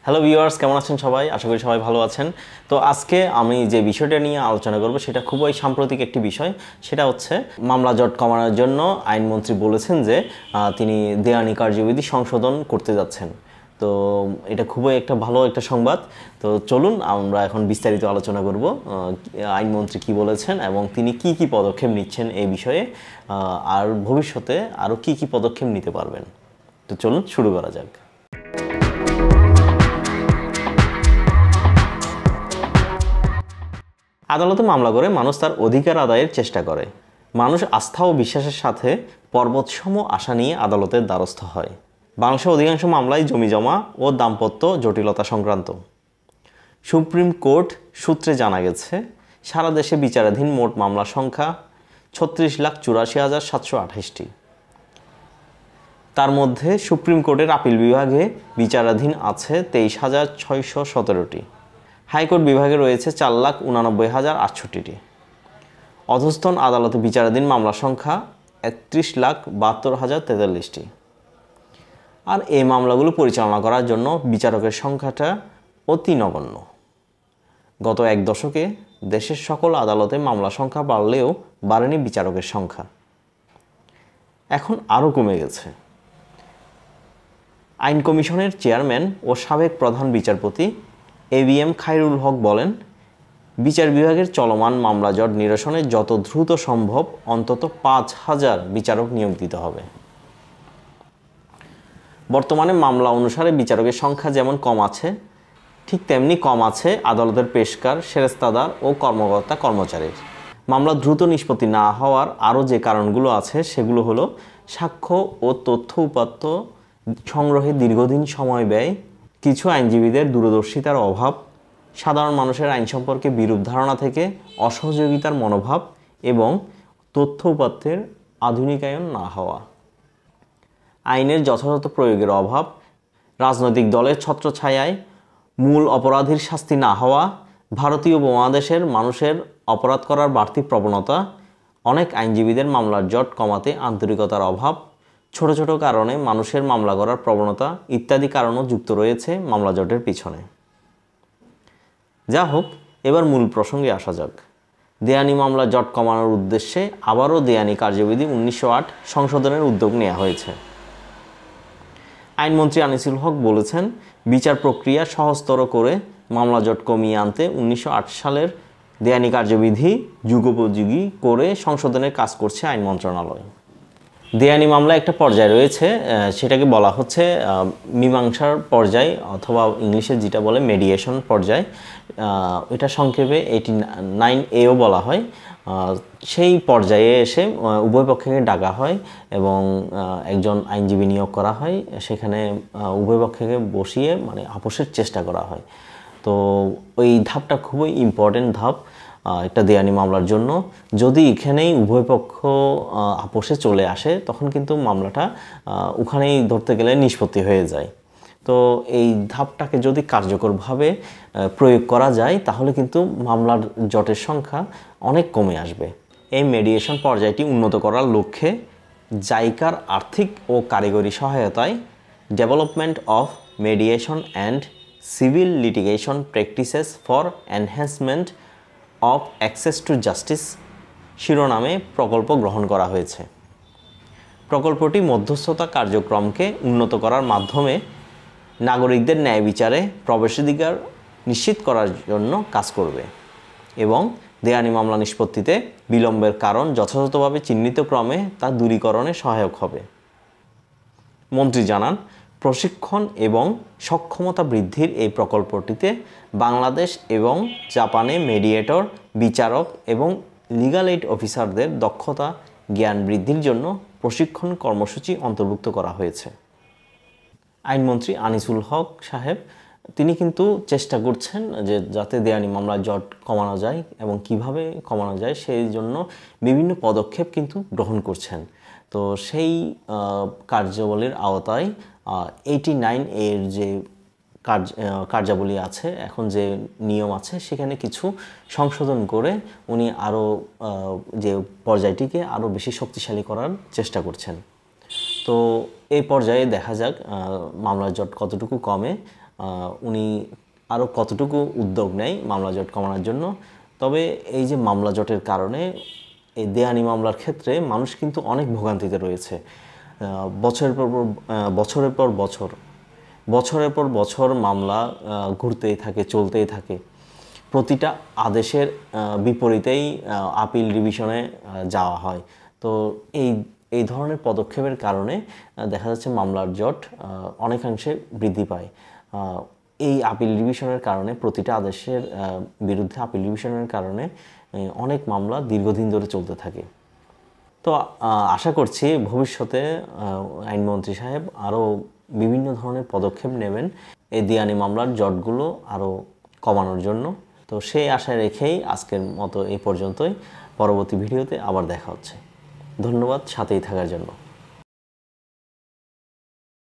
Hello viewers, কেমন আছেন সবাই? আশা করি সবাই ভালো আছেন। তো আজকে আমি যে বিষয়টা নিয়ে আলোচনা করব সেটা খুবই সাম্প্রতিক একটি বিষয়। সেটা হচ্ছে মামলা জট কমানোর জন্য আইনমন্ত্রী বলেছেন যে তিনি দেওয়ানি কার্যবিধি সংশোধন করতে যাচ্ছেন। তো এটা খুবই একটা ভালো একটা সংবাদ। তো চলুন আমরা এখন বিস্তারিত আলোচনা করব আইনমন্ত্রী কি বলেছেন এবং তিনি কি কি পদক্ষেপ নিচ্ছেন এই বিষয়ে, আর ভবিষ্যতে আরও কি কি পদক্ষেপ নিতে পারবেন। তো চলুন শুরু করা যাক। আদালতে মামলা করে মানুষ তার অধিকার আদায়ের চেষ্টা করে। মানুষ আস্থা ও বিশ্বাসের সাথে পর্বতসম আশা নিয়ে আদালতের দ্বারস্থ হয়। বাংলাদেশের অধিকাংশ মামলাই জমিজমা ও দাম্পত্য জটিলতা সংক্রান্ত। সুপ্রিম কোর্ট সূত্রে জানা গেছে, সারা দেশে বিচারাধীন মোট মামলার সংখ্যা 36,84,728টি। তার মধ্যে সুপ্রিম কোর্টের আপিল বিভাগে বিচারাধীন আছে 23,617টি। হাইকোর্ট বিভাগে রয়েছে 4,89,068টি। অধস্তন আদালতে বিচারাধীন মামলার সংখ্যা 31,72,043টি। আর এই মামলাগুলো পরিচালনা করার জন্য বিচারকের সংখ্যাটা অতি নগণ্য। গত এক দশকে দেশের সকল আদালতে মামলার সংখ্যা বাড়লেও বাড়েনি বিচারকের সংখ্যা। এখন আরও কমে গেছে। আইন কমিশনের চেয়ারম্যান ও সাবেক প্রধান বিচারপতি ABM খায়রুল হক বলেন, বিচার বিভাগের চলমান মামলা জট নিরসনে যত দ্রুত সম্ভব অন্তত 5,000 বিচারক নিয়োগ দিতে হবে। বর্তমানে মামলা অনুসারে বিচারকের সংখ্যা যেমন কম আছে, ঠিক তেমনি কম আছে আদালতের পেশকার, সেরেস্তাদার ও কর্মকর্তা কর্মচারীর। মামলা দ্রুত নিষ্পত্তি না হওয়ার আরও যে কারণগুলো আছে সেগুলো হলো সাক্ষ্য ও তথ্য উপাত্ত সংগ্রহে দীর্ঘদিন সময় ব্যয়, কিছু আইনজীবীদের দূরদর্শিতার অভাব, সাধারণ মানুষের আইন সম্পর্কে বিরূপ ধারণা থেকে অসহযোগিতার মনোভাব এবং তথ্য উপাত্তের আধুনিকায়ন না হওয়া, আইনের যথাযথ প্রয়োগের অভাব, রাজনৈতিক দলের ছত্রছায়ায় মূল অপরাধীর শাস্তি না হওয়া, ভারতীয় উপমহাদেশের মানুষের অপরাধ করার বাড়তি প্রবণতা, অনেক আইনজীবীদের মামলার জট কমাতে আন্তরিকতার অভাব, ছোট ছোট কারণে মানুষের মামলা করার প্রবণতা ইত্যাদি কারণও যুক্ত রয়েছে মামলা জটের পিছনে। যা হোক, এবার মূল প্রসঙ্গে আসা যাক। দেওয়ানি মামলা জট কমানোর উদ্দেশ্যে আবারও দেওয়ানি কার্যবিধি 1908 সংশোধনের উদ্যোগ নেওয়া হয়েছে। আইনমন্ত্রী আনিসুল হক বলেছেন, বিচার প্রক্রিয়া সহজতর করে মামলা জট কমিয়ে আনতে 1908 সালের দেওয়ানি কার্যবিধি যুগোপযোগী করে সংশোধনের কাজ করছে আইন মন্ত্রণালয়। দেওয়ানি মামলা একটা পর্যায় রয়েছে, সেটাকে বলা হচ্ছে মীমাংসার পর্যায়, অথবা ইংলিশে যেটা বলে মেডিয়েশন পর্যায়। এটা সংক্ষেপে 89A বলা হয়। সেই পর্যায়ে এসে উভয় পক্ষকে ডাকা হয় এবং একজন আইনজীবী নিয়োগ করা হয়। সেখানে উভয় পক্ষকে বসিয়ে আপোষের চেষ্টা করা হয়। তো ওই ধাপটা খুবই ইম্পর্টেন্ট ধাপ একটা দেওয়ানি মামলার জন্য। যদি এখানেই উভয় পক্ষ আপোষে চলে আসে তখন কিন্তু মামলাটা ওখানেই ধরতে গেলে নিষ্পত্তি হয়ে যায়। তো এই ধাপটাকে যদি কার্যকরভাবে প্রয়োগ করা যায় তাহলে কিন্তু মামলার জটের সংখ্যা অনেক কমে আসবে। এই মেডিয়েশন পর্যায়টি উন্নত করার লক্ষ্যে জাইকার আর্থিক ও কারিগরি সহায়তায় development of mediation and civil litigation practices for enhancement of access to justice শিরোনামে প্রকল্প গ্রহণ করা হয়েছে। প্রকল্পটি মধ্যস্থতা কার্যক্রমকে উন্নত করার মাধ্যমে নাগরিকদের ন্যায় বিচারে প্রবেশাধিকার নিশ্চিত করার জন্য কাজ করবে এবং দেওয়ানি মামলা নিষ্পত্তিতে বিলম্বের কারণ যথাযথভাবে চিহ্নিত ক্রমে তা দূরীকরণে সহায়ক হবে। মন্ত্রী জানান, প্রশিক্ষণ এবং সক্ষমতা বৃদ্ধির এই প্রকল্পটিতে বাংলাদেশ এবং জাপানে মেডিয়েটর, বিচারক এবং লিগ্যাল এইড অফিসারদের দক্ষতা জ্ঞান বৃদ্ধির জন্য প্রশিক্ষণ কর্মসূচি অন্তর্ভুক্ত করা হয়েছে। আইনমন্ত্রী আনিসুল হক সাহেব তিনি কিন্তু চেষ্টা করছেন যে যাতে দেওয়ানি মামলার জট কমানো যায় এবং কিভাবে কমানো যায় সেই জন্য বিভিন্ন পদক্ষেপ কিন্তু গ্রহণ করছেন। তো সেই কার্যাবলীর আওতায় 89 এর যে কার্যাবলী আছে, এখন যে নিয়ম আছে সেখানে কিছু সংশোধন করে উনি আরও যে পর্যায়টিকে আরও বেশি শক্তিশালী করার চেষ্টা করছেন। তো এই পর্যায়ে দেখা যাক মামলার জট কতটুকু কমে। উনি আরও কতটুকু উদ্যোগ নেয় মামলা জট কমানোর জন্য। তবে এই যে মামলা জটের কারণে এই দেওয়ানি মামলার ক্ষেত্রে মানুষ কিন্তু অনেক ভোগান্তিতে রয়েছে। বছরের পর বছর মামলা ঘুরতেই থাকে, চলতেই থাকে। প্রতিটা আদেশের বিপরীতেই আপিল ডিভিশনে যাওয়া হয়। তো এই ধরনের পদক্ষেপের কারণে দেখা যাচ্ছে মামলার জট অনেকাংশে বৃদ্ধি পায়। এই আপিল ডিভিশনের কারণে, প্রতিটা আদেশের বিরুদ্ধে আপিল ডিভিশনের কারণে অনেক মামলা দীর্ঘদিন ধরে চলতে থাকে। তো আশা করছি ভবিষ্যতে আইনমন্ত্রী সাহেব আরও বিভিন্ন ধরনের পদক্ষেপ নেবেন এই দেওয়ানি মামলার জটগুলো আরও কমানোর জন্য। তো সেই আশায় রেখেই আজকের মতো এই পর্যন্তই। পরবর্তী ভিডিওতে আবার দেখা হচ্ছে। ধন্যবাদ সাথেই থাকার জন্য।